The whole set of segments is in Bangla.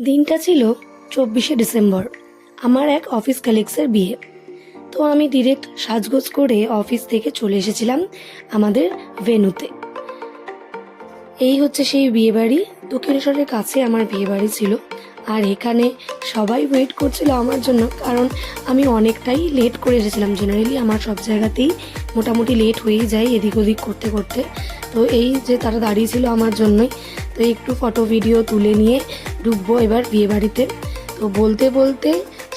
দিনটা ছিল 24শে ডিসেম্বর। আমার এক অফিস কালেক্সের বিয়ে। তো আমি ডিরেক্ট সাজগোজ করে অফিস থেকে চলে এসেছিলাম আমাদের ভেন্যুতে। এই হচ্ছে সেই বিয়ে বাড়ি। দক্ষিণেশ্বরের কাছে আমার বিয়ে বাড়ি ছিল। আর এখানে সবাই ওয়েট করছিল আমার জন্য, কারণ আমি অনেকটাই লেট করে এসেছিলাম। জেনারেলি আমার সব জায়গাতেই মোটামুটি লেট হয়েই যায় এদিক ওদিক করতে করতে। তো এই যে তারা দাঁড়িয়ে ছিল আমার জন্যই। তো একটু ফটো ভিডিও তুলে নিয়ে ঢুকবো এবার বিয়ে বাড়িতে। তো বলতে বলতে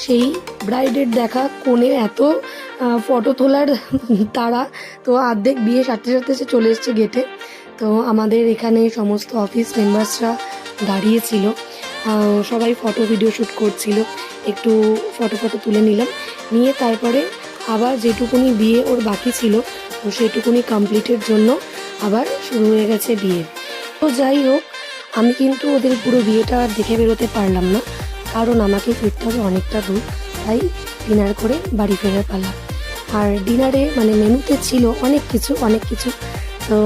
সেই ব্রাইডের দেখা কোণে এত ফটো তোলার তারা, তো অর্ধেক বিয়ে সাথে সাথে সে চলে এসছে গেটে। তো আমাদের এখানে সমস্ত অফিস মেম্বার্সরা দাঁড়িয়েছিল, সবাই ফটো ভিডিও শ্যুট করছিল। একটু ফটো তুলে নিলাম, নিয়ে তারপরে আবার যেটুকুনি বিয়ে ওর বাকি ছিল তো সেটুকুনি কমপ্লিটের জন্য আবার শুরু হয়ে গেছে বিয়ে। তো যাই হোক, আমি কিন্তু ওদের পুরো বিয়েটা আর দেখে বেরোতে পারলাম না, কারণ আমাকে ফিরতে হবে অনেকটা দূর। তাই ডিনার করে বাড়ি ফেরার পালা। আর ডিনারে মানে মেনুতে ছিল অনেক কিছু। তো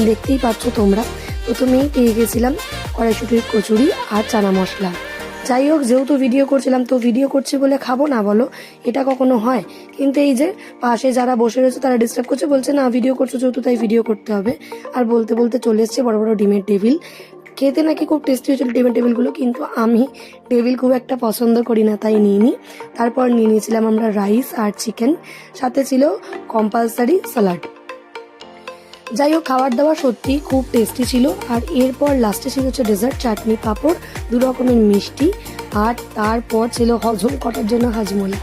দেখতেই পাচ্ছ তোমরা। প্রথমেই পেয়ে গেছিলাম কড়াইশুঁটির কচুরি আর চানা মশলা। যাই হোক, যেহেতু ভিডিও করছিলাম, তো ভিডিও করছি বলে খাবো না বলো, এটা কখনো হয়? কিন্তু এই যে পাশে যারা বসে রয়েছে তারা ডিস্টার্ব করছে, বলছে না ভিডিও করছো যেহেতু তাই ভিডিও করতে হবে। আর বলতে বলতে চলে এসছে বড় বড় ডিমের টেবিল। খেতে নাকি খুব টেস্টি হয়েছিল ডিমের টেবিলগুলো, কিন্তু আমি টেবিল খুব একটা পছন্দ করি না, তাই নিইনি। তারপর নিয়ে নিয়েছিলাম আমরা রাইস আর চিকেন, সাথে ছিল কম্পালসারি স্যালাড। যাই হোক, খাবার দাবার সত্যি খুব টেস্টি ছিল। আর এরপর লাস্টে ছিল হচ্ছে ডেজার্ট, চাটনি, পাঁপড়, 2 রকমের মিষ্টি। আর তারপর ছিল হজম করার জন্য হাজমোলা।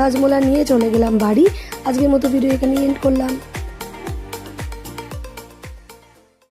হাজমোলা নিয়ে চলে গেলাম বাড়ি। আজকের মতো ভিডিও এখানে এন্ড করলাম।